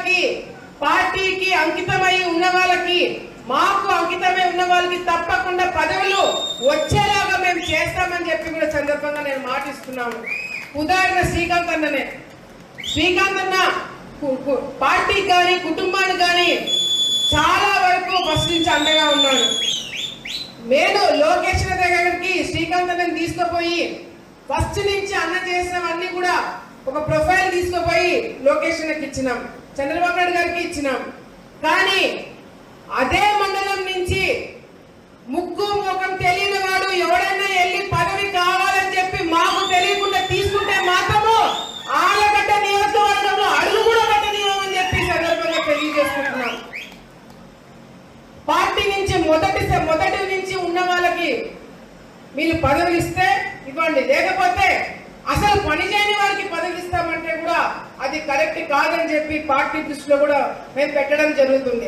వాళ్ళకి, పార్టీకి అంకితమై ఉన్న వాళ్ళకి, మాకు అంకితమై ఉన్న వాళ్ళకి తప్పకుండా పదవులు వచ్చేలాగా మేము చేస్తామని చెప్పి కూడా సందర్భంగా నేను మాటిస్తున్నాను. ఉదాహరణ శ్రీకాంత్ అన్ననే. శ్రీకాంత్ అన్న పార్టీకి కానీ కుటుంబానికి కానీ చాలా వరకు ఫస్ట్ నుంచి అండగా ఉన్నాడు. నేను లోకేష్ దగ్గరికి శ్రీకాంత్ అన్నని తీసుకుపోయి ఫస్ట్ నుంచి అన్న చేసినవన్నీ కూడా ఒక ప్రొఫైల్ తీసుకుపోయి లోకేష్ అన్నకి ఇచ్చినాం, చంద్రబాబు నాయుడు గారికి ఇచ్చినాం. కానీ అదే మండలం నుంచి ముక్కు ముఖం తెలియని వాడు ఎవడైనా వెళ్ళి పదవి కావాలని చెప్పి మాకు తెలియకుండా తీసుకుంటే మాత్రము ఆలగడ్డ నియోజకవర్గంలో అడుగు కూడా పెట్టనీయమని చెప్పి సందర్భంగా తెలియజేసుకుంటున్నాం. పార్టీ నుంచి మొదటి నుంచి ఉన్న వాళ్ళకి మీరు పదవులు ఇస్తే ఇవ్వండి, లేకపోతే అసలు పని చేయని వారికి పదవులు ఇస్తామంటే కూడా అది కరెక్ట్ కాదని చెప్పి పార్టీ దృష్టిలో కూడా మేము పెట్టడం జరుగుతుంది.